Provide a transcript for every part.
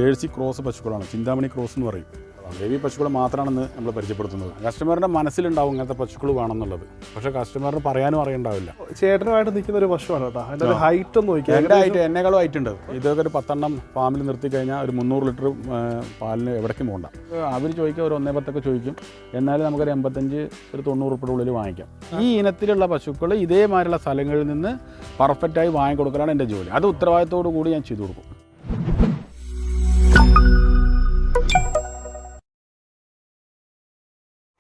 Jersey cross പശുക്കളാണ്. Chintamani cross എന്ന് പറയും. ഹെവി പശുക്കൾ മാത്രമാണെന്ന് നമ്മൾ പരിചയപ്പെടുത്തുന്നത്. കസ്റ്റമറിൻ്റെ മനസ്സിലുണ്ടാവും ഇങ്ങനത്തെ പശുക്കൾ വേണമെന്നുള്ളത്. പക്ഷേ കസ്റ്റമറിന് പറയാനും അറിയണ്ടാവില്ല. ചേട്ടനുമായിട്ട് നിൽക്കുന്ന ഒരു പശുവാണ് കേട്ടോ. അതിൻ്റെ ഹൈറ്റ് ഒന്ന് നോക്കിയാൽ എൻ്റെ ഹൈറ്റ് എന്നേക്കാളും ഹൈറ്റ് ഉണ്ട്. ഇതൊക്കെ ഒരു 10 എണ്ണം ഫാമിൽ നിർത്തി കഴിഞ്ഞാൽ ഒരു 300 ലിറ്റർ പാലിന് എവിടേക്കും പോകണ്ട. അവർ ചോദിക്കുക ഒരു 1.10 ചോദിക്കും. എന്നാലും നമുക്കൊരു 85 ഒരു 90 രൂപയുടെ ഉള്ളിൽ വാങ്ങിക്കാം. ഈ ഇനത്തിലുള്ള പശുക്കൾ ഇതേമാതിരിയുള്ള സ്ഥലങ്ങളിൽ നിന്ന് പെർഫെക്റ്റായി വാങ്ങിക്കൊടുക്കലാണ് എൻ്റെ ജോലി. അത് ഉത്തരവാദിത്തത്തോടു കൂടി ഞാൻ ചെയ്തു കൊടുക്കും.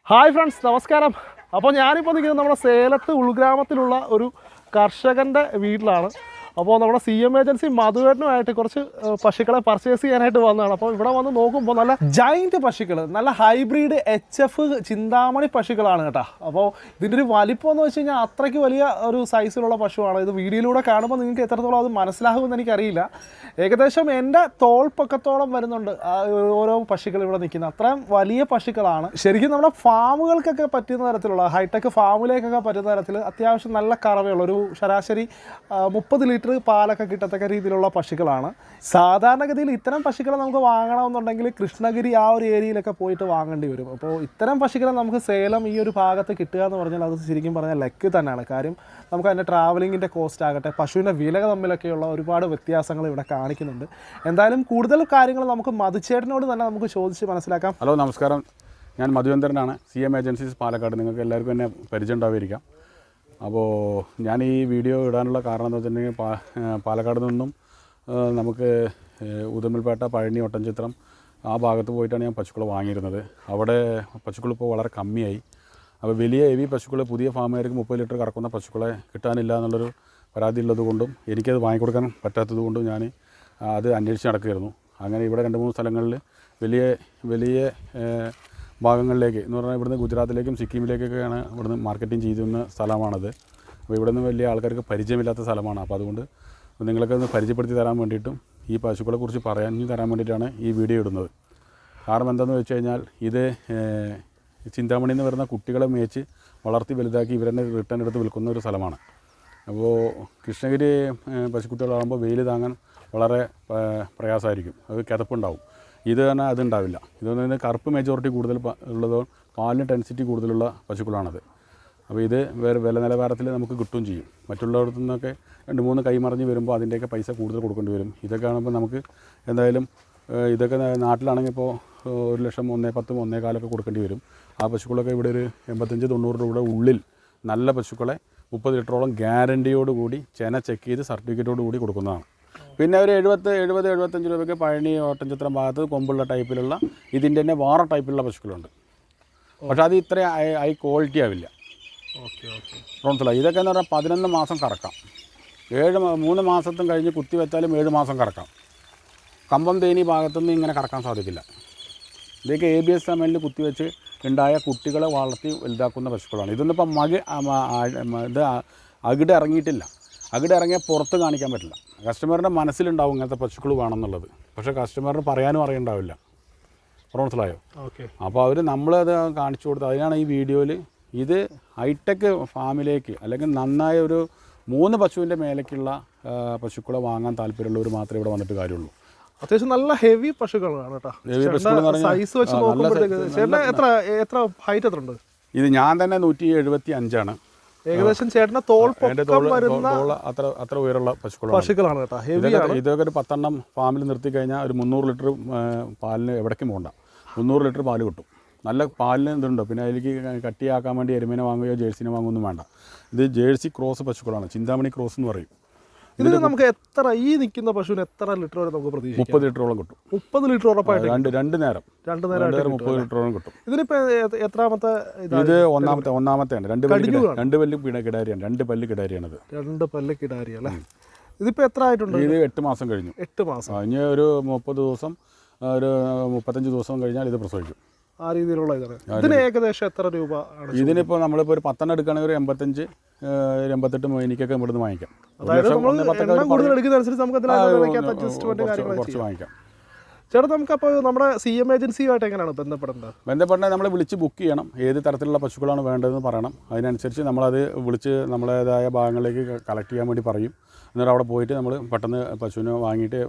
ഹായ് ഫ്രണ്ട്സ്, നമസ്കാരം. അപ്പോൾ ഞാനിപ്പോൾ നിൽക്കുന്നത് നമ്മുടെ സേലത്ത് ഉൾഗ്രാമത്തിലുള്ള ഒരു കർഷകൻ്റെ വീട്ടിലാണ്. അപ്പോൾ നമ്മുടെ CM ഏജൻസി മധുവേട്ടനുമായിട്ട് കുറച്ച് പശുക്കളെ പർച്ചേസ് ചെയ്യാനായിട്ട് വന്നതാണ്. അപ്പോൾ ഇവിടെ വന്ന് നോക്കുമ്പോൾ നല്ല ജൈൻറ്റ് പശുക്കൾ, നല്ല ഹൈബ്രിഡ് HF ചിന്താമണി പശുക്കളാണ് കേട്ടോ. അപ്പോൾ ഇതിൻ്റെ ഒരു വലിപ്പം എന്ന് വെച്ച് കഴിഞ്ഞാൽ അത്രയ്ക്ക് വലിയ ഒരു സൈസിലുള്ള പശുവാണ്. ഇത് വീഡിയോയിലൂടെ കാണുമ്പോൾ നിങ്ങൾക്ക് എത്രത്തോളം അത് മനസ്സിലാകുമെന്ന് എനിക്കറിയില്ല. ഏകദേശം എൻ്റെ തോൾപ്പക്കത്തോളം വരുന്നുണ്ട് ഓരോ പശുക്കൾ ഇവിടെ നിൽക്കുന്നത്. അത്രയും വലിയ പശുക്കളാണ്. ശരിക്കും നമ്മുടെ ഫാമുകൾക്കൊക്കെ പറ്റുന്ന തരത്തിലുള്ള ഹൈടെക് ഫാമിലേക്കൊക്കെ പറ്റുന്ന തരത്തിൽ അത്യാവശ്യം നല്ല കറവയുള്ള ഒരു ശരാശരി 30 ലിറ്റർ പാലൊക്കെ കിട്ടത്തക്ക രീതിയിലുള്ള പശുക്കളാണ്. സാധാരണഗതിയിൽ ഇത്തരം പശുക്കളെ നമുക്ക് വാങ്ങണമെന്നുണ്ടെങ്കിൽ കൃഷ്ണഗിരി ആ ഒരു ഏരിയയിലൊക്കെ പോയിട്ട് വാങ്ങേണ്ടി വരും. അപ്പോൾ ഇത്തരം പശുക്കളെ നമുക്ക് സേലം ഈ ഒരു ഭാഗത്ത് കിട്ടുക എന്ന് പറഞ്ഞാൽ അത് ശരിക്കും പറഞ്ഞാൽ ലക്ക് തന്നെയാണ്. കാര്യം നമുക്ക് അതിൻ്റെ ട്രാവലിങ്ങിൻ്റെ കോസ്റ്റ് ആകട്ടെ, പശുവിൻ്റെ വില തമ്മിലൊക്കെയുള്ള ഒരുപാട് വ്യത്യാസങ്ങൾ ഇവിടെ കാണിക്കുന്നുണ്ട്. എന്തായാലും കൂടുതൽ കാര്യങ്ങൾ നമുക്ക് മധുചേട്ടനോട് തന്നെ നമുക്ക് ചോദിച്ച് മനസ്സിലാക്കാം. ഹലോ, നമസ്കാരം. ഞാൻ മധുവേന്ദ്രനാണ്, CM ഏജൻസീസ് പാലക്കാട്. നിങ്ങൾക്ക് എല്ലാവർക്കും എന്നെ പരിചയം ഉണ്ടാവുമായിരിക്കാം. അപ്പോൾ ഞാൻ ഈ വീഡിയോ ഇടാനുള്ള കാരണം എന്ന് വെച്ചിട്ടുണ്ടെങ്കിൽ പാലക്കാട് നിന്നും നമുക്ക് ഉദുമൽപേട്ട, പഴനി, ഒട്ടൻചിത്രം ആ ഭാഗത്ത് പോയിട്ടാണ് ഞാൻ പശുക്കൾ വാങ്ങിയിരുന്നത്. അവിടെ പശുക്കൾ ഇപ്പോൾ വളരെ കമ്മിയായി. അപ്പോൾ വലിയ ഹെവി പശുക്കൾ പുതിയ ഫാമുകാർക്ക് 30 ലിറ്റർ കറക്കുന്ന പശുക്കളെ കിട്ടാനില്ല എന്നുള്ളൊരു പരാതി ഉള്ളത് കൊണ്ടും എനിക്കത് വാങ്ങിക്കൊടുക്കാൻ പറ്റാത്തത് കൊണ്ടും ഞാൻ അത് അന്വേഷിച്ച് നടക്കുകയായിരുന്നു. അങ്ങനെ ഇവിടെ 2-3 സ്ഥലങ്ങളിൽ വലിയ ഭാഗങ്ങളിലേക്ക് എന്ന് പറഞ്ഞാൽ ഇവിടുന്ന് ഗുജറാത്തിലേക്കും സിക്കിമിലേക്കൊക്കെയാണ് ഇവിടുന്ന് മാർക്കറ്റിംഗ് ചെയ്യുന്ന സ്ഥലമാണത്. അപ്പോൾ ഇവിടുന്ന് വലിയ ആൾക്കാർക്ക് പരിചയമില്ലാത്ത സ്ഥലമാണ്. അപ്പോൾ അതുകൊണ്ട് നിങ്ങളൊക്കെ ഒന്ന് പരിചയപ്പെടുത്തി തരാൻ വേണ്ടിയിട്ടും ഈ പശുക്കളെക്കുറിച്ച് പറഞ്ഞു തരാൻ വേണ്ടിയിട്ടാണ് ഈ വീഡിയോ ഇടുന്നത്. കാരണം എന്താണെന്ന് വെച്ച് കഴിഞ്ഞാൽ ഇത് ചിന്താമണി എന്ന് പറയുന്ന കുട്ടികളെ മേച്ച് വളർത്തി വലുതാക്കി ഇവരെന്നെ റിട്ടേൺ എടുത്ത് വിൽക്കുന്ന ഒരു സ്ഥലമാണ്. അപ്പോൾ കൃഷ്ണഗിരി പശുക്കുട്ടികളാകുമ്പോൾ വെയിൽ താങ്ങാൻ വളരെ പ്രയാസമായിരിക്കും. അത് കിതപ്പുണ്ടാവും. ഇത് തന്നെ അതുണ്ടാവില്ല. ഇതെന്ന് പറഞ്ഞാൽ കറുപ്പ് മെജോറിറ്റി കൂടുതൽ ഉള്ളതോ പാലിന് ഡെൻസിറ്റി കൂടുതലുള്ള പശുക്കളാണത്. അപ്പോൾ ഇത് വില നിലവാരത്തിൽ നമുക്ക് കിട്ടുകയും ചെയ്യും. മറ്റുള്ളവരിൽ നിന്നൊക്കെ 2-3 കൈമറിഞ്ഞ് വരുമ്പോൾ അതിൻ്റെയൊക്കെ പൈസ കൂടുതൽ കൊടുക്കേണ്ടി വരും. ഇതൊക്കെ ആകുമ്പോൾ നമുക്ക് എന്തായാലും ഇതൊക്കെ നാട്ടിലാണെങ്കിൽ ഇപ്പോൾ 1 ലക്ഷം 1.10 1.15 കൊടുക്കേണ്ടി വരും. ആ പശുക്കളൊക്കെ ഇവിടെ ഒരു 85-90 രൂപയുടെ ഉള്ളിൽ നല്ല പശുക്കളെ 30 ലിറ്ററോളം ഗ്യാരണ്ടിയോടുകൂടി ചെന ചെക്ക് ചെയ്ത് സർട്ടിഫിക്കറ്റോട് കൂടി കൊടുക്കുന്നതാണ്. പിന്നെ ഒരു 70-75 രൂപയ്ക്ക് പഴനി, ഒട്ടൻചിത്രം ഭാഗത്ത് കൊമ്പുള്ള ടൈപ്പിലുള്ള ഇതിൻ്റെ തന്നെ വേറെ ടൈപ്പിലുള്ള പശുക്കളുണ്ട്. പക്ഷേ അത് ഇത്ര ഹൈ ക്വാളിറ്റി ആവില്ല. മനസ്സിലായി? ഇതൊക്കെ എന്ന് പറഞ്ഞാൽ 11 മാസം കറക്കാം. 3 മാസത്തും കഴിഞ്ഞ് കുത്തി വെച്ചാലും 7 മാസം കറക്കാം. കമ്പം തേനി ഭാഗത്തുനിന്ന് ഇങ്ങനെ കറക്കാൻ സാധിക്കില്ല. ഇതൊക്കെ ABS സമയത്ത് കുത്തിവെച്ച് ഉണ്ടായ കുട്ടികളെ വളർത്തി വലുതാക്കുന്ന പശുക്കളാണ്. ഇതൊന്നും ഇപ്പം ഇത് അകിട് ഇറങ്ങിയിട്ടില്ല. അകിട് ഇറങ്ങിയാൽ പുറത്ത് കാണിക്കാൻ പറ്റില്ല. കസ്റ്റമറിൻ്റെ മനസ്സിലുണ്ടാവും ഇങ്ങനത്തെ പശുക്കൾ വേണമെന്നുള്ളത്. പക്ഷേ കസ്റ്റമറിന് പറയാനും അറിയണ്ടാവില്ല. മനസ്സിലായോ? ഓക്കെ. അപ്പോൾ അവർ നമ്മളത് കാണിച്ചു കൊടുത്ത് അതിനാണ് ഈ വീഡിയോയിൽ ഇത് ഹൈടെക് ഫാമിലേക്ക് അല്ലെങ്കിൽ നന്നായ ഒരു 3 പശുവിൻ്റെ മേലേക്കുള്ള പശുക്കളെ വാങ്ങാൻ താല്പര്യമുള്ളവർ മാത്രമേ ഇവിടെ വന്നിട്ട് കാര്യമുള്ളൂ. അത്യാവശ്യം നല്ല ഹെവി പശുക്കളാണ് കേട്ടോ. ഹെവി പശുക്കൾ സൈസ് വെച്ച് നോക്കുമ്പോഴത്തേക്ക് എത്ര ഹൈറ്റ് എത്ര ഉണ്ട്? ഇത് ഞാൻ തന്നെ 175 ഏകദേശം ചേട്ടൻ്റെ തോൾപ്പൊക്കം വരുന്ന അത്ര ഉയരമുള്ള പശുക്കളാണ് കേട്ടോ. ഹെവിയാണ്. ഇതൊക്കെ ഒരു 10 എണ്ണം ഫാമിൽ നിർത്തി കഴിഞ്ഞാൽ ഒരു 300 ലിറ്റർ പാലിന് എവിടേക്കും പോകണ്ട. 300 ലിറ്റർ പാല് കിട്ടും. നല്ല പാലിന് ഇതുണ്ടോ. പിന്നെ അതിലേക്ക് കട്ടിയാക്കാൻ വേണ്ടി എരുമേനെ വാങ്ങുകയോ ജേഴ്സിനെ വാങ്ങുകയൊന്നും വേണ്ട. ഇത് ജേഴ്സി ക്രോസ് പശുക്കളാണ്. ചിന്താമണി ക്രോസ് എന്ന് പറയും. ഇതിന് നമുക്ക് എത്ര ഈ നിൽക്കുന്ന പശുവിന് എത്ര ലിറ്റർ വരെ നമുക്ക് പ്രതീക്ഷിക്കാം? 30 ലിറ്ററോളം കിട്ടും. 30 ലിറ്റർ ഉറപ്പായിട്ട് രണ്ട് നേരം 30 ലിറ്ററോളം കിട്ടും. ഇതിനിപ്പോ എത്രാമത്തെ? ഇത് ഒന്നാമത്തെയാണ്. 2 പല്ല് കിടാരിയാണ്. 2 പല്ല് കിടാരിയാണത്. 2 പല്ല് കിടാരി അല്ലേ? ഇതിപ്പോ എത്ര ആയിട്ടുണ്ട്? ഇത് 8 മാസം കഴിഞ്ഞു. 8 മാസം. ഇനി ഒരു 30 ദിവസം ഒരു 35 ദിവസം കഴിഞ്ഞാൽ ഇത് പ്രസവിക്കും. ആ രീതിയിലുള്ള ഇതാണ്. ഇതിന് ഏകദേശം എത്ര രൂപ? ഇതിനിപ്പോൾ നമ്മളിപ്പോൾ ഒരു 10 എണ്ണം എടുക്കുകയാണെങ്കിൽ ഒരു 85-88 എനിക്കൊക്കെ ഇവിടുന്ന് വാങ്ങിക്കാം. കുറച്ച് വാങ്ങിക്കാം. ചേട്ടാ, നമുക്കപ്പോൾ നമ്മുടെ CM ഏജൻസിയുമായിട്ട് എങ്ങനെയാണ് ബന്ധപ്പെടേണ്ടത്? നമ്മളെ വിളിച്ച് ബുക്ക് ചെയ്യണം. ഏത് തരത്തിലുള്ള പശുക്കളാണ് വേണ്ടതെന്ന് പറയണം. അതിനനുസരിച്ച് നമ്മളത് വിളിച്ച് നമ്മളേതായ ഭാഗങ്ങളിലേക്ക് കളക്ട് ചെയ്യാൻ വേണ്ടി പറയും. എന്നിട്ട് അവിടെ പോയിട്ട് നമ്മൾ പെട്ടെന്ന് പശുവിനെ വാങ്ങിയിട്ട്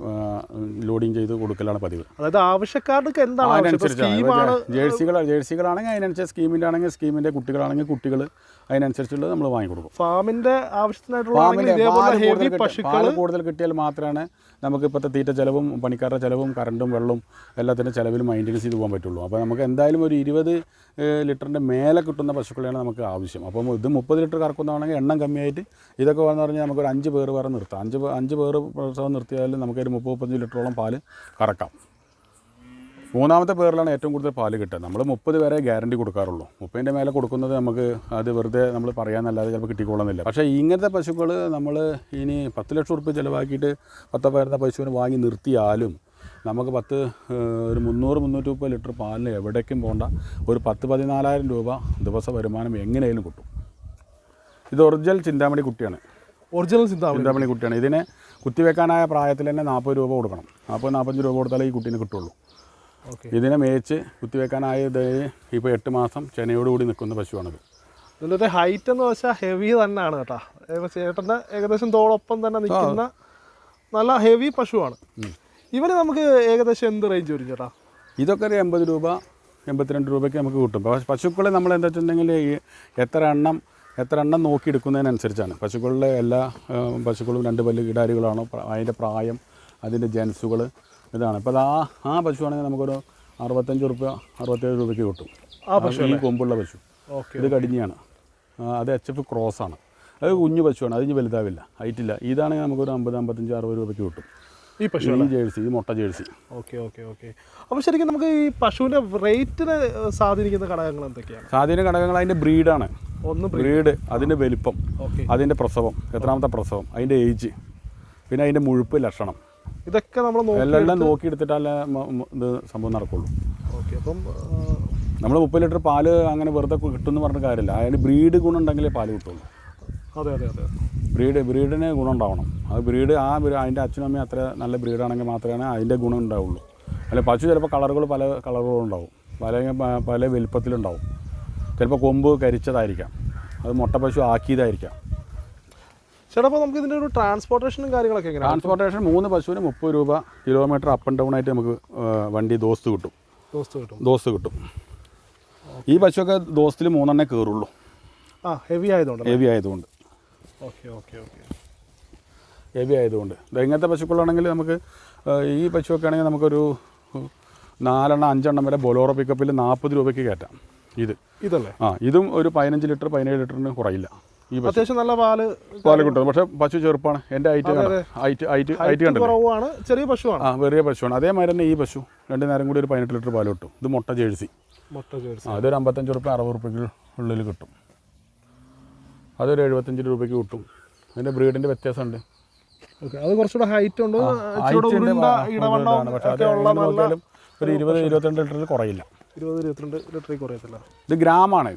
ലോഡിങ് ചെയ്ത് കൊടുക്കലാണ് പതിവ്. അതായത് ആവശ്യക്കാർക്ക് എന്താണ് ജേഴ്സികളാണെങ്കിൽ അതിനനുസരിച്ച് സ്കീമിൻ്റെ ആണെങ്കിൽ സ്കീമിൻ്റെ കുട്ടികളാണെങ്കിൽ കുട്ടികൾ അതിനനുസരിച്ചുള്ളത് നമ്മൾ വാങ്ങിക്കൊടുക്കും. ഫാമിൻ്റെ ആവശ്യത്തിനായിട്ടുള്ള പാല് കൂടുതൽ കിട്ടിയാൽ മാത്രമാണ് നമുക്ക് ഇപ്പോഴത്തെ തീറ്റ ചിലവും പണിക്കാരുടെ ചിലവും കറണ്ടും വെള്ളവും എല്ലാത്തിൻ്റെ ചിലവിൽ മെയിൻ്റെനൻസ് ചെയ്ത് പോകാൻ പറ്റുള്ളൂ. അപ്പോൾ നമുക്ക് എന്തായാലും ഒരു 20 ലിറ്ററിൻ്റെ മേലെ കിട്ടുന്ന പശുക്കളെയാണ് നമുക്ക് ആവശ്യം. അപ്പം ഇത് 30 ലിറ്റർ കറക്കുന്നതാണെങ്കിൽ എണ്ണം കമ്മിയായിട്ട് ഇതൊക്കെ വന്നു പറഞ്ഞാൽ നമുക്കൊരു 5 പേർ വേറെ നിർത്താം. 5 പേർ പ്രസവം നിർത്തിയാൽ നമുക്കൊരു 30-35 ലിറ്ററോളം പാല് കറക്കാം. 3ാമത്തെ പേരിലാണ് ഏറ്റവും കൂടുതൽ പാല് കിട്ടുക. നമ്മൾ 30 വരെ ഗ്യാരണ്ടി കൊടുക്കാറുള്ളൂ. 30ൻ്റെ മേലെ കൊടുക്കുന്നത് നമുക്ക് അത് വെറുതെ നമ്മൾ പറയാമെന്നല്ലാതെ ചിലപ്പോൾ കിട്ടിക്കൊള്ളുന്നില്ല. പക്ഷേ ഇങ്ങനത്തെ പശുക്കൾ നമ്മൾ ഇനി 10 ലക്ഷം റുപ്യ ചിലവാക്കിയിട്ട് 10 പേരുടെ പശുവിനെ വാങ്ങി നിർത്തിയാലും നമുക്ക് ഒരു 300-330 ലിറ്റർ പാലിന് എവിടേക്കും പോകണ്ട ഒരു 10-14,000 രൂപ ദിവസ വരുമാനം എങ്ങനെയും കിട്ടും. ഇത് ഒറിജിനൽ ചിന്താമണി കുട്ടിയാണ്. ഒറിജിനൽ ചിന്താമണി കുട്ടിയാണ്. ഇതിനെ കുത്തിവെക്കാനായ പ്രായത്തിൽ തന്നെ 40 രൂപ കൊടുക്കണം. 40-45 രൂപ കൊടുത്താലേ ഈ കുട്ടീനെ കിട്ടുള്ളൂ. ഇതിനെ മേച്ച് കുത്തിവെക്കാനായത് ഇപ്പോൾ 8 മാസം ചെനയോടുകൂടി നിൽക്കുന്ന പശുവാണത്. ഇതിൻ്റെ ഹൈറ്റ് എന്ന് വെച്ചാൽ ഹെവി തന്നെയാണ് കേട്ടോ. ചേട്ടൻ്റെ ഏകദേശം തോളൊപ്പം തന്നെ നിൽക്കുന്ന നല്ല ഹെവി പശുവാണ്. ഇവന് നമുക്ക് ഏകദേശം എന്ത് റേഞ്ച് വരും ചേട്ടാ? ഇതൊക്കെ ഒരു 80 രൂപ 82 രൂപയ്ക്ക് നമുക്ക് കിട്ടും. പശുക്കളെ നമ്മൾ എന്താ വെച്ചിട്ടുണ്ടെങ്കിൽ എത്ര എണ്ണം നോക്കിയെടുക്കുന്നതിനനുസരിച്ചാണ്. പശുക്കളിലെ എല്ലാ പശുക്കളും 2 പല്ല് കിടാരികളാണോ, അതിൻ്റെ പ്രായം, അതിൻ്റെ ജെൻസുകൾ ഇതാണ്. ഇപ്പോൾ ആ പശുവാണെങ്കിൽ നമുക്കൊരു 65 രൂപ 67 രൂപയ്ക്ക് കിട്ടും. ഈ കൊമ്പുള്ള പശു. ഇത് കടിഞ്ഞാണ്. അത് HF ക്രോസാണ്. അത് കുഞ്ഞു പശുവാണ്. അതിന് വലുതാവില്ല, ഹൈറ്റില്ല. ഇതാണെങ്കിൽ നമുക്കൊരു 50-55-60 രൂപയ്ക്ക് കിട്ടും. ഈ പശു ജേഴ്സി, ഈ മുട്ട ജേഴ്സി. ഓക്കെ. അപ്പോൾ ശരിക്കും നമുക്ക് ഈ പശുവിൻ്റെ റേറ്റിനെ സ്വാധീനിക്കുന്ന ഘടകങ്ങൾ എന്തൊക്കെയാണ്? സ്വാധീന ഘടകങ്ങൾ അതിൻ്റെ ബ്രീഡാണ്. ബ്രീഡ്, അതിൻ്റെ വലിപ്പം, അതിൻ്റെ പ്രസവം, എത്രാമത്തെ പ്രസവം, അതിൻ്റെ ഏജ്, പിന്നെ അതിൻ്റെ മുഴുപ്പ് ലക്ഷണം, ഇതൊക്കെ നമ്മൾ എല്ലാം നോക്കിയെടുത്തിട്ടല്ലേ ഇത് സംഭവം നടക്കുള്ളൂ. അപ്പം നമ്മൾ 30 ലിറ്റർ പാല് അങ്ങനെ വെറുതെ കിട്ടുമെന്ന് പറഞ്ഞ കാര്യമില്ല. അതിന് ബ്രീഡ് ഗുണം ഉണ്ടെങ്കിലേ പാല് കിട്ടുള്ളൂ. ബ്രീഡിന് ഗുണം ഉണ്ടാവണം. അത് അതിൻ്റെ അച്ഛനും അമ്മയും അത്ര നല്ല ബ്രീഡാണെങ്കിൽ മാത്രമേ അതിൻ്റെ ഗുണം ഉണ്ടാവുള്ളൂ. അല്ല പശു ചിലപ്പോൾ പല കളറുകളും ഉണ്ടാവും, പല വലിപ്പത്തിലുണ്ടാവും. ചിലപ്പോൾ കൊമ്പ് കരിച്ചതായിരിക്കാം, അത് മുട്ട പശു ആക്കിയതായിരിക്കാം. ചേട്ടാ അപ്പോൾ നമുക്ക് ഇതിൻ്റെ ഒരു ട്രാൻസ്പോർട്ടേഷനും കാര്യങ്ങളൊക്കെ എങ്ങനെയാണ്? ട്രാൻസ്പോർട്ടേഷൻ 3 പശുവിന് 30 രൂപ കിലോമീറ്റർ അപ്പ് ആൻഡ് ഡൗൺ ആയിട്ട് നമുക്ക് വണ്ടി ദോസ്ത് കിട്ടും. ഈ പശുവൊക്കെ ദോസ്തിൽ 3 എണ്ണേ കയറുള്ളൂ. ഹെവി ആയതുകൊണ്ട് ഇങ്ങനത്തെ പശുക്കളാണെങ്കിൽ നമുക്ക് ഈ പശുവൊക്കെ ആണെങ്കിൽ നമുക്കൊരു 4 എണ്ണം 5 എണ്ണം വരെ ബൊലോറോ പിക്കപ്പിൽ 40 രൂപയ്ക്ക് കയറ്റാം. ഇതല്ലേ? ഇതും ഒരു 15 ലിറ്റർ 17 ലിറ്ററിന് കുറയില്ല. അത്യാവശ്യം നല്ല പാല് കിട്ടും. പക്ഷേ പശു ചെറുപ്പാണ്. എൻ്റെ ഹൈറ്റ് കുറവാണ്, ചെറിയ പശുവാണ്. ചെറിയ പശുവാണ്. അതേമാതിരി തന്നെ ഈ പശു 2 നേരം കൂടി ഒരു 18 ലിറ്റർ പാല് കിട്ടും. ഇത് മുട്ട ജേഴ്സി. അതൊരു 55 രൂപ 60 രൂപയ്ക്ക് ഉള്ളിൽ കിട്ടും. അതൊരു 75 രൂപയ്ക്ക് കിട്ടും. അതിൻ്റെ ബ്രീഡിൻ്റെ വ്യത്യാസമുണ്ട്. അത് കുറച്ചുകൂടെ ഹൈറ്റ് ഉണ്ട്, പക്ഷേ ഒരു 20-22 ലിറ്ററിൽ കുറയില്ല. 20-22 ലിറ്ററിൽ കുറയത്തില്ല. ഇത് ഗ്രാമാണ്.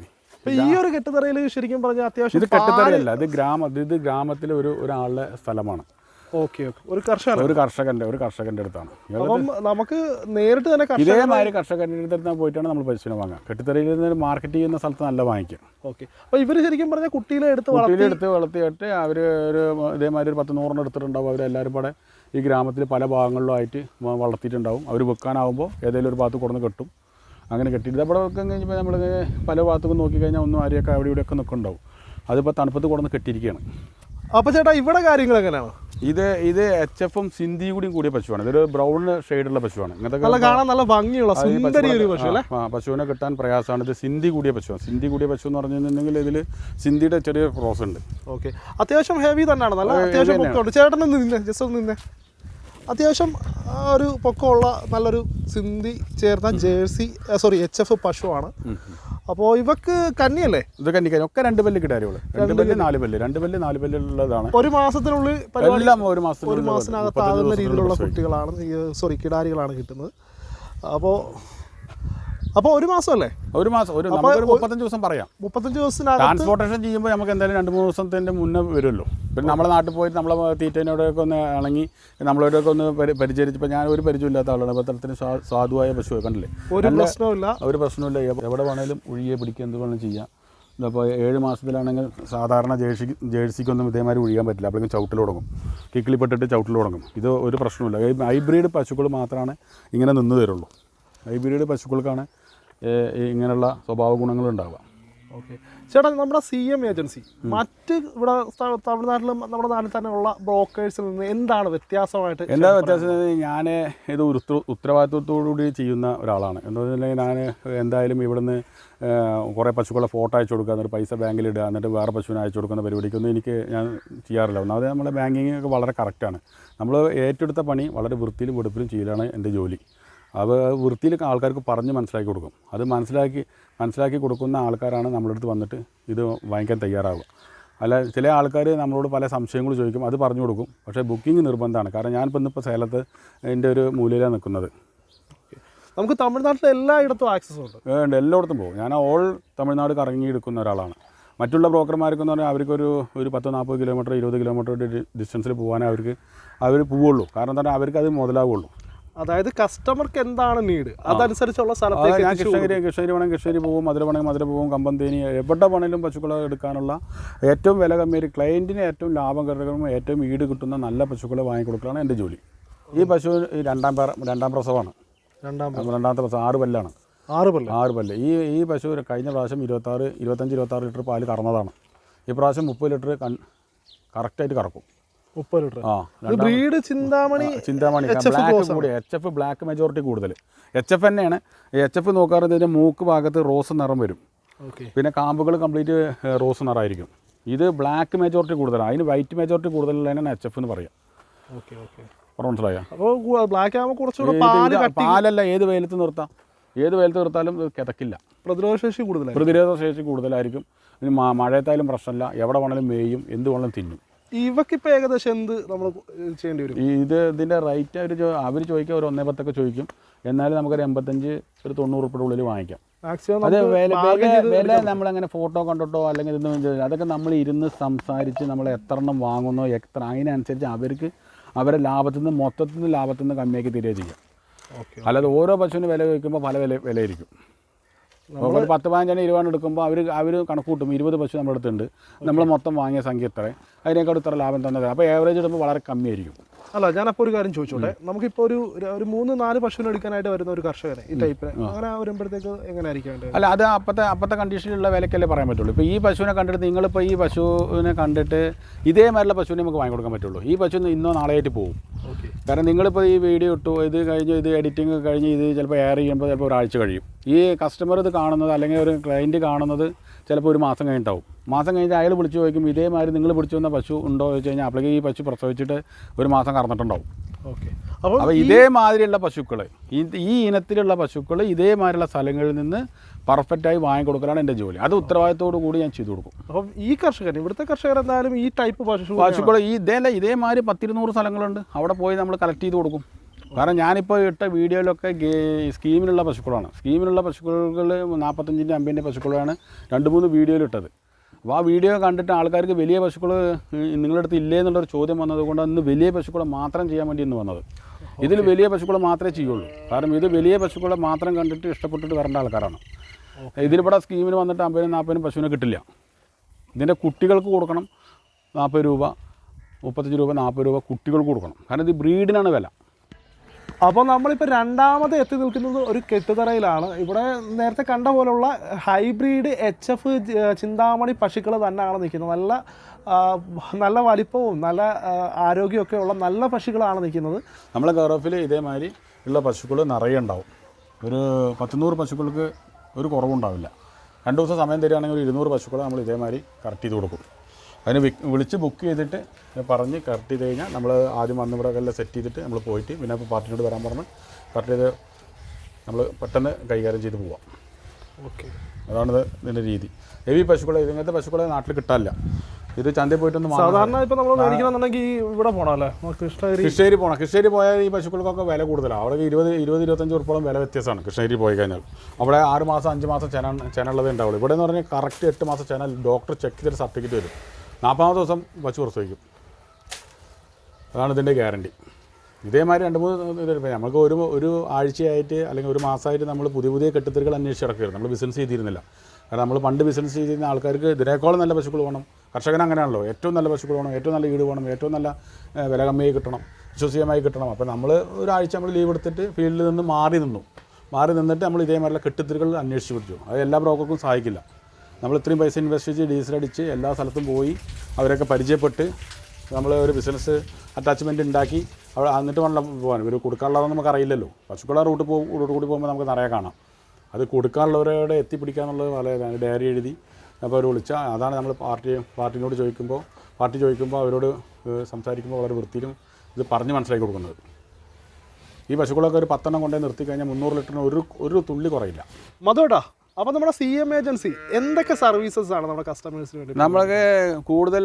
ഈ ഒരു കെട്ടുതറയിൽ ശരിക്കും പറഞ്ഞാൽ അത്യാവശ്യം ഇത് കെട്ടുതറയല്ല, ഇത് ഗ്രാമത്തിലെ ഒരാളുടെ സ്ഥലമാണ്. ഒരു കർഷകന്റെ അടുത്താണ്. നമുക്ക് നേരിട്ട് തന്നെ ഇതേമാതിരി കർഷകന്റെ അടുത്ത് പോയിട്ടാണ് നമ്മൾ പശുവിനെ വാങ്ങുക. കെട്ടുതറയിൽ മാർക്കറ്റ് ചെയ്യുന്ന സ്ഥലത്ത് നല്ല വാങ്ങിക്കുക. അപ്പോൾ ഇവർ ശരിക്കും പറഞ്ഞാൽ കുട്ടിയിലെ എടുത്ത് വളർത്തിയിട്ട് അവർ ഇതേമാതിരി ഒരു 10-100 എടുത്തിട്ടുണ്ടാവും. അവരെല്ലാവരും കൂടെ ഈ ഗ്രാമത്തിൽ പല ഭാഗങ്ങളിലുമായിട്ട് വളർത്തിയിട്ടുണ്ടാവും. അവർ വെക്കാനാവുമ്പോൾ ഏതെങ്കിലും ഒരു ഭാഗത്ത് കൊടുന്ന് കെട്ടും. അങ്ങനെ കെട്ടിയിട്ട് അവിടെ വെക്കാൻ കഴിഞ്ഞപ്പോൾ നമ്മൾ പല ഭാഗത്തേക്കും നോക്കിക്കഴിഞ്ഞാൽ ഒന്നും ആരെയൊക്കെ അവിടെ ഇവിടെയൊക്കെ നിൽക്കുന്നുണ്ടാവും. അതിപ്പോൾ തണുപ്പത്ത് കൊടുന്ന് കെട്ടിയിരിക്കുകയാണ്. അപ്പോൾ ചേട്ടാ ഇവിടെ കാര്യങ്ങൾ എങ്ങനെയാണ്? ഇത് HFും സിന്ധി കൂടിയ പശുവാണ്. ഇതൊരു ബ്രൗൺ ഷെയ്ഡുള്ള പശുവാണ്. ഇങ്ങനത്തെ കാണാൻ നല്ല ഭംഗിയുള്ള പശുവിനെ കിട്ടാൻ പ്രയാസമാണ്. ഇത് സിന്ധി കൂടിയ പശുവാണ്. സിന്ധി കൂടിയ പശു എന്ന് പറഞ്ഞിട്ടുണ്ടെങ്കിൽ ഇതിൽ സിന്ധിയുടെ ചെറിയ ക്രോസ് ഉണ്ട്. അത്യാവശ്യം ഹെവി തന്നെയാണ്. നല്ല അത്യാവശ്യം ചേട്ടൻ നിന്നേ അത്യാവശ്യം ഒരു പൊക്കമുള്ള നല്ലൊരു സിന്ധി ചേർന്ന HF പശുവാണ്. അപ്പോൾ ഇവക്ക് കന്നിയല്ലേ? ഇത് കന്നി ഒക്കെ 2 പല്ല് കിടാരികള്, 2 പല്ല് 4 പല്ല് 2 പല്ല് ഉള്ളതാണ്. ഒരു മാസത്തിനുള്ളിൽ എല്ലാം ഒരു മാസത്തിനകത്താകുന്ന രീതിയിലുള്ള കുട്ടികളാണ് കിടാരികളാണ് കിട്ടുന്നത്. അപ്പോൾ ഒരു മാസമല്ലേ? ഒരു 35 ദിവസം പറയാം. 35 ദിവസത്തിനകത്ത് ട്രാൻസ്പോർട്ടേഷൻ ചെയ്യുമ്പോൾ നമുക്ക് എന്തായാലും 2-3 ദിവസത്തിൻ്റെ മുന്നേ വരുമല്ലോ. പിന്നെ നമ്മുടെ നാട്ടിൽ പോയിട്ട് നമ്മളെ തീറ്റേനോടൊക്കെ ഒന്ന് ഇണങ്ങി നമ്മളോടൊക്കെ ഒന്ന് പരിചരിച്ചപ്പോൾ ഞാൻ ഒരു പരിചയമില്ലാത്ത ആളാണ്. അപ്പോൾ തരത്തിന് സാധുവായ പശു കണ്ടില്ലേ? ഒരു പ്രശ്നമില്ല. എവിടെ വേണേലും ഒഴിയെ പിടിക്കുക, എന്ത് വേണമെങ്കിലും ചെയ്യാം. ഇതിപ്പോൾ 7 മാസത്തിലാണെങ്കിൽ സാധാരണ ജേഴ്സിക്കൊന്നും ഇതേമാതിരി ഒഴിയാൻ പറ്റില്ല. അപ്പോഴേക്കും ചവിട്ടിൽ തുടങ്ങും, കിക്കിളിപ്പെട്ടിട്ട് ചവിട്ടിൽ തുടങ്ങും. ഇത് ഒരു പ്രശ്നമില്ല. ഹൈബ്രിഡ് പശുക്കൾ മാത്രമാണ് ഇങ്ങനെ നിന്ന് തരുള്ളൂ. ഹൈബ്രിഡ് പശുക്കൾക്കാണ് ഇങ്ങനെയുള്ള സ്വഭാവ ഗുണങ്ങളുണ്ടാവുക. ഓക്കെ ചേട്ടാ, നമ്മുടെ CM ഏജൻസി മറ്റ് ഇവിടെ തമിഴ്നാട്ടിലും നമ്മുടെ നാട്ടിൽ തന്നെ ഉള്ള ബ്രോക്കേഴ്സിൽ നിന്ന് എന്താണ് വ്യത്യാസമായിട്ട്? എന്താ വ്യത്യാസം? ഞാൻ ഇത് ഉത്തരവാദിത്വത്തോടുകൂടി ചെയ്യുന്ന ഒരാളാണ്. എന്ന് പറഞ്ഞിട്ടുണ്ടെങ്കിൽ ഞാൻ എന്തായാലും ഇവിടുന്ന് കുറേ പശുക്കളെ ഫോട്ടോ അയച്ചു കൊടുക്കുക, എന്നിട്ട് പൈസ ബാങ്കിലിടുക, എന്നിട്ട് വേറെ പശുവിനെ അയച്ചു കൊടുക്കുന്ന പരിപാടിക്കൊന്നും ഞാൻ ചെയ്യാറില്ല. ഒന്നാമത് നമ്മുടെ ബാങ്കിങ് ഒക്കെ വളരെ കറക്റ്റാണ്. നമ്മൾ ഏറ്റെടുത്ത പണി വളരെ വൃത്തിയിലും വെടുപ്പിലും ചെയ്യലാണ് എൻ്റെ ജോലി. അത് വൃത്തിയിൽ ആൾക്കാർക്ക് പറഞ്ഞ് മനസ്സിലാക്കി കൊടുക്കും. അത് മനസ്സിലാക്കി കൊടുക്കുന്ന ആൾക്കാരാണ് നമ്മുടെ അടുത്ത് വന്നിട്ട് ഇത് വാങ്ങിക്കാൻ തയ്യാറാവുക. അല്ല, ചില ആൾക്കാർ നമ്മളോട് പല സംശയങ്ങൾ ചോദിക്കും, അത് പറഞ്ഞു കൊടുക്കും. പക്ഷേ ബുക്കിംഗ് നിർബന്ധമാണ്. കാരണം ഞാനിപ്പോൾ ഇന്നിപ്പോൾ സേലത്ത് എൻ്റെ ഒരു മൂലയിലാണ് നിൽക്കുന്നത്. നമുക്ക് തമിഴ്നാട്ടിൽ എല്ലായിടത്തും ആക്സസ് ഉണ്ട്. എല്ലായിടത്തും പോകും. ഞാൻ ഓൾ തമിഴ്നാട് കറങ്ങിയെടുക്കുന്ന ഒരാളാണ്. മറ്റുള്ള ബ്രോക്കർമാർക്കെന്ന് പറഞ്ഞാൽ അവർക്കൊരു 10-40 കിലോമീറ്റർ 20 കിലോമീറ്റർ ഡിസ്റ്റൻസിൽ പോകാനേ അവർ പോവുള്ളൂ. കാരണം എന്താ പറഞ്ഞാൽ അവർക്കത് മുതലാവുള്ളൂ. അതായത് കസ്റ്റമർക്ക് എന്താണ് നീഡ് അതനുസരിച്ചുള്ള സ്ഥലത്തേക്ക് ഞാൻ കൃഷ്ണഗിരി വേണമെങ്കിൽ കൃഷ്ണഗിരി പോകും, മധുര വേണമെങ്കിൽ മധുര പോകും, കമ്പന്തേനി എവിടെ വേണമെങ്കിലും പശുക്കളെ എടുക്കാനുള്ള ഏറ്റവും വില കമ്മിയൊരു ക്ലയൻറ്റിന് ഏറ്റവും ലാഭകരവും ഏറ്റവും ഈട് കിട്ടുന്ന നല്ല പശുക്കളെ വാങ്ങിക്കൊടുക്കലാണ് എൻ്റെ ജോലി. ഈ പശു രണ്ടാം പ്രസവമാണ്. രണ്ടാമത്തെ പ്രസവം 6 പല്ലാണ്. 6 പല്ല്. ഈ പശു കഴിഞ്ഞ പ്രാവശ്യം 25-26 ലിറ്റർ പാല് കറന്നതാണ്. ഈ പ്രാവശ്യം 30 ലിറ്റർ കറക്റ്റായിട്ട് കറക്കും. 30 litre. Breed Chintamani HF black majority കൂടുതൽ. HF തന്നെയാണ്. HF നോക്കാറ് ഇതിൻ്റെ മൂക്ക് ഭാഗത്ത് റോസ് നിറം വരും. പിന്നെ കാമ്പുകൾ കംപ്ലീറ്റ് റോസ് നിറമായിരിക്കും. ഇത് ബ്ലാക്ക് മെജോറിറ്റി കൂടുതലാണ്. അതിന് വൈറ്റ് മെജോറിറ്റി കൂടുതലുള്ളതിനാണ് HF എന്ന് പറയാം. മനസ്സിലായോ? പാലല്ല, ഏത് വെയിലത്ത് നിർത്താലും കിതക്കില്ല. പ്രതിരോധശേഷി കൂടുതലായിരിക്കും. ഇനി മഴയത്തായാലും പ്രശ്നമില്ല. എവിടെ വേണമെങ്കിലും മേയും, എന്ത് വേണമെങ്കിലും തിന്നും. ഇവക്കിപ്പോൾ ഏകദേശം എന്ത് നമ്മൾ ചെയ്യേണ്ടി വരും? ഇതിൻ്റെ റേറ്റ് അവർ ചോദിക്കുക ഒരു 1.10 ചോദിക്കും. എന്നാലും നമുക്കൊരു 85-90 ഉറുപ്പിയുടെ ഉള്ളിൽ വാങ്ങിക്കാം. അത് വില നമ്മളങ്ങനെ ഫോട്ടോ കണ്ടിട്ടോ അല്ലെങ്കിൽ ഇതൊന്നും, അതൊക്കെ നമ്മൾ ഇരുന്ന് സംസാരിച്ച് നമ്മൾ എത്ര എണ്ണം വാങ്ങുന്നോ അതിനനുസരിച്ച് അവരെ മൊത്തത്തിൽ നിന്ന് ലാഭത്തിൽ നിന്ന് കമ്മിയാക്കി തരിക ചെയ്യാം. അല്ലാതെ ഓരോ പശുവിന് വില വയ്ക്കുമ്പോൾ പല വിലയായിരിക്കും. അപ്പോൾ ഒരു 10-15-20 എടുക്കുമ്പോൾ അവർ കണക്ക് കൂട്ടും. 20 പശു നമ്മുടെ അടുത്തുണ്ട്, നമ്മൾ മൊത്തം വാങ്ങിയ സംഖ്യ ഇത്ര, അതിനേക്കാൾ ഇത്ര ലാഭം തന്നത്. അപ്പോൾ ഏവറേജ് ഇടുമ്പോൾ വളരെ കമ്മിയായിരിക്കും. അല്ല, ഞാനപ്പോൾ ഒരു കാര്യം ചോദിച്ചോട്ടെ. നമുക്കിപ്പോൾ ഒരു 3-4 പശുവിനെ എടുക്കാനായിട്ട് വരുന്ന ഒരു കർഷകനെ ഈ ടൈപ്പ് അങ്ങനെ വരുമ്പോഴത്തേക്ക് എങ്ങനെയായിരിക്കും? അല്ല, അത് അപ്പത്തെ കണ്ടീഷനിലുള്ള വിലക്കല്ലേ പറയാൻ പറ്റുള്ളൂ. ഇപ്പോൾ ഈ പശുവിനെ കണ്ടിട്ട് നിങ്ങളിപ്പോൾ ഈ പശുവിനെ കണ്ടിട്ട് ഇതേമാതിരിയുള്ള പശുവിനെ നമുക്ക് വാങ്ങിക്കൊടുക്കാൻ പറ്റുള്ളൂ. ഈ പശു ഇന്നോ നാളെയായിട്ട് പോകും. കാരണം നിങ്ങളിപ്പോൾ ഈ വീഡിയോ ഇട്ടു, ഇത് കഴിഞ്ഞ് ഇത് എഡിറ്റിംഗ് കഴിഞ്ഞ് ഇത് ചിലപ്പോൾ എയർ ചെയ്യുമ്പോൾ ചിലപ്പോൾ ഒരാഴ്ച കഴിയും. ഈ കസ്റ്റമർ ഇത് കാണുന്നത് അല്ലെങ്കിൽ ഒരു ക്ലയൻറ്റ് കാണുന്നത് ചിലപ്പോൾ ഒരു മാസം കഴിഞ്ഞിട്ടാവും. മാസം കഴിഞ്ഞിട്ട് അയാൾ വിളിച്ച് ചോദിക്കും, ഇതേമാതിരി നിങ്ങൾ പിടിച്ചു വന്ന പശു ഉണ്ടോ എന്ന് ചോദിച്ചു കഴിഞ്ഞാൽ അപ്പോഴേക്ക് ഈ പശു പ്രസവിച്ചിട്ട് ഒരു മാസം കറന്നിട്ടുണ്ടാവും. അപ്പോൾ ഇതേമാതിരിയുള്ള പശുക്കൾ, ഈ ഇനത്തിലുള്ള പശുക്കൾ ഇതേമാതിരിയുള്ള സ്ഥലങ്ങളിൽ നിന്ന് പെർഫെക്റ്റായി വാങ്ങിക്കൊടുക്കലാണ് എൻ്റെ ജോലി. അത് ഉത്തരവാദിത്തോടു കൂടി ഞാൻ ചെയ്തു കൊടുക്കും. അപ്പം ഈ കർഷകർ, ഇവിടുത്തെ കർഷകർ എന്തായാലും ഈ ടൈപ്പ് പശുക്കൾ ഇതേമാതിരി 10-200 സ്ഥലങ്ങളുണ്ട്. അവിടെ പോയി നമ്മൾ കളക്ട് ചെയ്ത് കൊടുക്കും. കാരണം ഞാനിപ്പോൾ ഇട്ട വീഡിയോയിലൊക്കെ സ്കീമിലുള്ള പശുക്കളാണ്. സ്കീമിലുള്ള പശുക്കൾ 45-50 പശുക്കളാണ് 2-3 വീഡിയോയിലിട്ടത്. അപ്പോൾ ആ വീഡിയോ കണ്ടിട്ട് ആൾക്കാർക്ക് വലിയ പശുക്കൾ നിങ്ങളുടെ അടുത്ത് ഇല്ലേ എന്നുള്ളൊരു ചോദ്യം വന്നതുകൊണ്ട് അന്ന് വലിയ പശുക്കളെ മാത്രം ചെയ്യാൻ വേണ്ടി ഇന്ന് വന്നത്. ഇതിൽ വലിയ പശുക്കളെ മാത്രമേ ചെയ്യുള്ളൂ. കാരണം ഇത് വലിയ പശുക്കളെ മാത്രം കണ്ടിട്ട് ഇഷ്ടപ്പെട്ടിട്ട് വരേണ്ട ആൾക്കാരാണ്. ഇതിലിവിടെ സ്കീമിന് വന്നിട്ട് 50-40 പശുവിനെ കിട്ടില്ല. ഇതിൻ്റെ കുട്ടികൾക്ക് കൊടുക്കണം 40 രൂപ, 35 രൂപ, 40 രൂപ കുട്ടികൾക്ക് കൊടുക്കണം. കാരണം ഇത് ബ്രീഡിനാണ് വില. അപ്പോൾ നമ്മളിപ്പോൾ രണ്ടാമത് എത്തി നിൽക്കുന്നത് ഒരു കെട്ടുതറയിലാണ്. ഇവിടെ നേരത്തെ കണ്ട പോലുള്ള ഹൈബ്രിഡ് HF ചിന്താമണി പശുക്കൾ തന്നെയാണ് നിൽക്കുന്നത്. നല്ല വലിപ്പവും നല്ല ആരോഗ്യമൊക്കെ ഉള്ള നല്ല പശുക്കളാണ് നിൽക്കുന്നത്. നമ്മളെ ഗറോഫിൽ ഇതേമാതിരി ഉള്ള പശുക്കൾ നിറയെ ഉണ്ടാവും. ഒരു 100 പശുക്കൾക്ക് ഒരു കുറവുണ്ടാവില്ല. 2 ദിവസം സമയം തരികയാണെങ്കിൽ ഒരു 200 പശുക്കളെ നമ്മൾ ഇതേമാതിരി കറക്റ്റ് ചെയ്ത് കൊടുക്കും. അതിന് വിളിച്ച് ബുക്ക് ചെയ്തിട്ട് പറഞ്ഞ് കറക്റ്റ് ചെയ്ത് കഴിഞ്ഞാൽ നമ്മൾ ആദ്യം വന്ന് ഇവിടെ എല്ലാം സെറ്റ് ചെയ്തിട്ട് നമ്മൾ പോയിട്ട് പിന്നെ ഇപ്പോൾ പാർട്ടിനോട് വരാൻ പറഞ്ഞ് കറക്റ്റ് ചെയ്ത് നമ്മൾ പെട്ടെന്ന് കൈകാര്യം ചെയ്ത് പോവാം. അതാണിത് ഇതിൻ്റെ രീതി. ഹെവി പശുക്കളെ ഇങ്ങനത്തെ പശുക്കളെ നാട്ടിൽ കിട്ടാനില്ല. ഇത് ചന്തയിൽ പോയിട്ടൊന്നും സാധാരണ ഇപ്പോൾ നമ്മൾ മേടിക്കണമെന്നുണ്ടെങ്കിൽ ഇവിടെ പോകണമല്ലേ, കൃഷ്ണഗിരി പോകണം. കൃഷ്ണഗിരി പോയാൽ ഈ പശുക്കൾക്കൊക്കെ വില കൂടുതലാണ്. അവിടെ 20-25 ഉറുപ്പോളം വില വ്യത്യാസമാണ് കൃഷ്ണഗിരി പോയി കഴിഞ്ഞാൽ. അവിടെ 6 മാസം 5 മാസം ചെനുള്ളതേ ഉണ്ടാവുള്ളൂ. ഇവിടെ എന്ന് പറഞ്ഞാൽ കറക്റ്റ് 8 മാസം ചെന ഡോക്ടർ ചെക്ക് ചെയ്തിട്ട് സർട്ടിഫിക്കറ്റ് വരും. 40ാമത്തെ ദിവസം പശു പ്രസവിക്കും. അതാണ് ഇതിൻ്റെ ഗ്യാരണ്ടി. ഇതേമാതിരി 2-3 ഇത് നമുക്ക് ഒരു ആഴ്ചയായിട്ട് അല്ലെങ്കിൽ ഒരു മാസമായിട്ട് നമ്മൾ പുതിയ കെട്ടിത്തറികൾ അന്വേഷിച്ച് നടക്കുകയായിരുന്നു. നമ്മൾ ബിസിനസ് ചെയ്തിരുന്നില്ല. കാരണം നമ്മൾ പണ്ട് ബിസിനസ് ചെയ്യുന്ന ആൾക്കാർക്ക് ഇതിനേക്കാളും നല്ല പശുക്കൾ വേണം. കർഷകൻ അങ്ങനെയാണല്ലോ, ഏറ്റവും നല്ല പശുക്കൾ വേണം, ഏറ്റവും നല്ല ഈട് വേണം, ഏറ്റവും നല്ല വില കമ്മിയായി കിട്ടണം, വിശ്വസനീയമായി കിട്ടണം. അപ്പോൾ നമ്മൾ ഒരാഴ്ച നമ്മൾ ലീവ് എടുത്തിട്ട് ഫീൽഡിൽ നിന്ന് മാറി നിന്നിട്ട് നമ്മൾ ഇതേമാതിരിയുള്ള കെട്ടിത്തിരികൾ അന്വേഷിച്ച് പിടിച്ചു. അത് എല്ലാ ബ്രോക്കർക്കും സഹായിക്കില്ല. നമ്മൾ ഇത്രയും പൈസ ഇൻവെസ്റ്റ് ചെയ്ത് ഡീസലടിച്ച് എല്ലാ സ്ഥലത്തും പോയി അവരൊക്കെ പരിചയപ്പെട്ട് നമ്മൾ ഒരു ബിസിനസ് അറ്റാച്ച്മെൻറ്റ് ഉണ്ടാക്കി അവിടെ എന്നിട്ട് വേണം പോകാൻ. ഇവർ കൊടുക്കാനുള്ളതൊന്നും നമുക്കറിയില്ലല്ലോ. പശുക്കളെ റൂട്ട് കൂടി പോകുമ്പോൾ നമുക്ക് നിറയെ കാണാം. അത് കൊടുക്കാനുള്ളവരോട് എത്തിപ്പിടിക്കുക എന്നുള്ളത് വളരെ ഡയറി എഴുതി അപ്പോൾ അവർ വിളിച്ചാൽ അതാണ് നമ്മൾ പാർട്ടിനോട് ചോദിക്കുമ്പോൾ അവരോട് സംസാരിക്കുമ്പോൾ വളരെ വൃത്തിയിലും ഇത് പറഞ്ഞ് മനസ്സിലാക്കി കൊടുക്കുന്നത്. ഈ പശുക്കളൊക്കെ ഒരു 10 എണ്ണം കൊണ്ടുപോയി നിർത്തി കഴിഞ്ഞാൽ 300 ലിറ്ററിന് ഒരു തുള്ളി കുറയില്ല. മധുവേട്ടാ, അപ്പോൾ നമ്മുടെ CM ഏജൻസി എന്തൊക്കെ സർവീസസ് ആണ് നമ്മുടെ കസ്റ്റമേഴ്സിന് വേണ്ടി? നമ്മളൊക്കെ കൂടുതൽ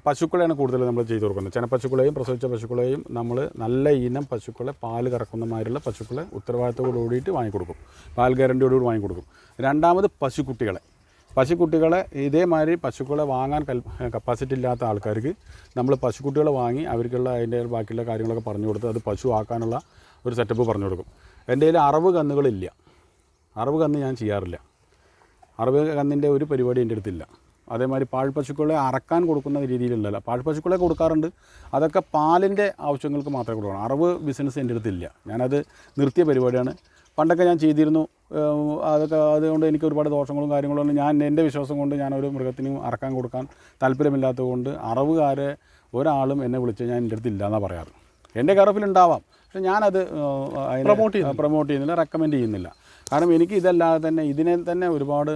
പശുക്കളെയാണ് കൂടുതൽ നമ്മൾ ചെയ്തു കൊടുക്കുന്നത്. ചെനപ്പശുക്കളെയും പ്രസവിച്ച പശുക്കളെയും നമ്മൾ നല്ല ഇനം പശുക്കളെ പാല് കറക്കുന്നമാതിരിയുള്ള പശുക്കളെ ഉത്തരവാദിത്തത്തോട് കൂടിയിട്ട് വാങ്ങിക്കൊടുക്കും, പാൽ ഗ്യാരണ്ടിയോടുകൂടി വാങ്ങിക്കൊടുക്കും. രണ്ടാമത് പശുക്കുട്ടികളെ ഇതേമാതിരി പശുക്കളെ വാങ്ങാൻ കപ്പാസിറ്റി ഇല്ലാത്ത ആൾക്കാർക്ക് നമ്മൾ പശുക്കുട്ടികളെ വാങ്ങി അവർക്കുള്ള അതിൻ്റെ ബാക്കിയുള്ള കാര്യങ്ങളൊക്കെ പറഞ്ഞു കൊടുത്ത് അത് പശു ആക്കാനുള്ള ഒരു സെറ്റപ്പ് പറഞ്ഞു കൊടുക്കും. എൻ്റെ കയ്യിൽ അറവ് കന്നുകളില്ല, അറവ് കന്ന് ഞാൻ ചെയ്യാറില്ല. അറവ് കന്നിൻ്റെ ഒരു പരിപാടി എൻ്റെ അടുത്തില്ല. അതേമാതിരി പാഴ്പശുക്കളെ അറക്കാൻ കൊടുക്കുന്ന രീതിയിലുള്ളതല്ല. പാഴ്പശുക്കളെ കൊടുക്കാറുണ്ട്, അതൊക്കെ പാലിൻ്റെ ആവശ്യങ്ങൾക്ക് മാത്രമേ കൊടുക്കണം. അറവ് ബിസിനസ് എൻ്റെ അടുത്തില്ല, ഞാനത് നിർത്തിയ പരിപാടിയാണ്. പണ്ടൊക്കെ ഞാൻ ചെയ്തിരുന്നു. അതുകൊണ്ട് എനിക്ക് ഒരുപാട് ദോഷങ്ങളും കാര്യങ്ങളും ഞാൻ എൻ്റെ വിശ്വാസം കൊണ്ട് ഞാനൊരു മൃഗത്തിനും അറക്കാൻ കൊടുക്കാൻ താല്പര്യമില്ലാത്തത് കൊണ്ട് അറവുകാരെ ഒരാളും എന്നെ വിളിച്ച് ഞാൻ എൻ്റെ അടുത്തില്ല എന്നാണ് പറയാറ്. എൻ്റെ കറപ്പിലുണ്ടാവാം, പക്ഷെ ഞാനത് പ്രൊമോട്ട് ചെയ്യുന്നില്ല, റെക്കമെൻഡ് ചെയ്യുന്നില്ല. കാരണം എനിക്ക് ഇതല്ലാതെ തന്നെ ഇതിനെ തന്നെ ഒരുപാട്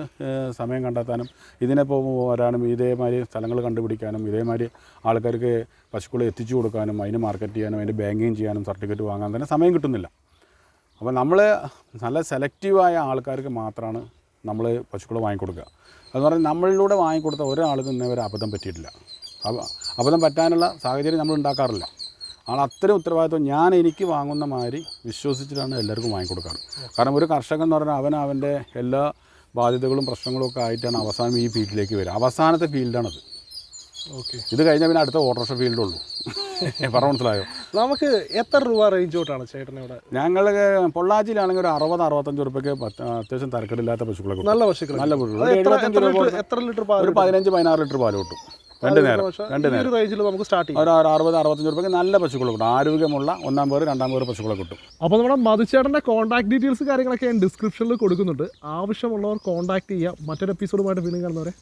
സമയം കണ്ടെത്താനും ഇതിനെ വരാനും ഇതേമാതിരി സ്ഥലങ്ങൾ കണ്ടുപിടിക്കാനും ഇതേമാതിരി ആൾക്കാർക്ക് പശുക്കളെ എത്തിച്ചു കൊടുക്കാനും അതിന് മാർക്കറ്റ് ചെയ്യാനും അതിൻ്റെ ബാങ്കിങ് ചെയ്യാനും സർട്ടിഫിക്കറ്റ് വാങ്ങാൻ തന്നെ സമയം കിട്ടുന്നില്ല. അപ്പോൾ നമ്മൾ നല്ല സെലക്റ്റീവായ ആൾക്കാർക്ക് മാത്രമാണ് നമ്മൾ പശുക്കളെ വാങ്ങിക്കൊടുക്കുക. എന്ന് പറഞ്ഞാൽ നമ്മളിലൂടെ വാങ്ങിക്കൊടുത്ത ഒരാൾക്കും ഇന്നേവരെ അബദ്ധം പറ്റിയിട്ടില്ല. അബദ്ധം പറ്റാനുള്ള സാഹചര്യം നമ്മൾ ഉണ്ടാക്കാറില്ല. അത്രയും ഉത്തരവാദിത്വം ഞാൻ എനിക്ക് വാങ്ങുന്ന മാതിരി വിശ്വസിച്ചിട്ടാണ് എല്ലാവർക്കും വാങ്ങിക്കൊടുക്കാറ്. കാരണം ഒരു കർഷകൻ എന്ന് പറഞ്ഞാൽ അവൻ്റെ എല്ലാ ബാധ്യതകളും പ്രശ്നങ്ങളും ഒക്കെ ആയിട്ടാണ് അവസാനം ഈ ഫീൽഡിലേക്ക് വരിക. അവസാനത്തെ ഫീൽഡാണത്. ഓക്കെ, ഇത് കഴിഞ്ഞാൽ പിന്നെ അടുത്ത ഓട്ടോറിക്ഷ ഫീൽഡുള്ളൂ. പറഞ്ഞ മനസ്സിലായോ? നമുക്ക് എത്ര രൂപ റേഞ്ച് തൊട്ടാണ് ചേട്ടൻ ഇവിടെ? ഞങ്ങൾ പൊള്ളാച്ചിയിലാണെങ്കിൽ ഒരു 60-65 രൂപയ്ക്ക് അത്യാവശ്യം തരക്കേടില്ലാത്ത പശുക്കളെ കിട്ടും. നല്ല പശുക്കൾ, നല്ല പശുക്കൾ. 75 രൂപ, എത്ര ലിറ്റർ പാൽ? ഒരു 15-16 ലിറ്റർ പാൽ കിട്ടും. രണ്ട് നേരം റേഞ്ചിൽ നമുക്ക് സ്റ്റാർട്ട് ചെയ്യാം. ഒരു 60-65 രൂപയ്ക്ക് നല്ല പശുക്കളെ കിട്ടും. ആരോഗ്യമുള്ള 1-ാം പേര് 2-ാം പേര് പശുക്കളെ കിട്ടും. അപ്പോൾ നമ്മുടെ മധുചേട്ടൻ്റെ കോൺടാക്ട് ഡീറ്റെയിൽസ് കാര്യങ്ങളൊക്കെ ഞാൻ ഡിസ്ക്രിപ്ഷനിൽ കൊടുക്കുന്നുണ്ട്. ആവശ്യമുള്ളവർ കോൺടാക്ട് ചെയ്യുക. മറ്റൊരു എപ്പിസോഡുമായിട്ട് വീണ്ടും കാണുന്നവരെ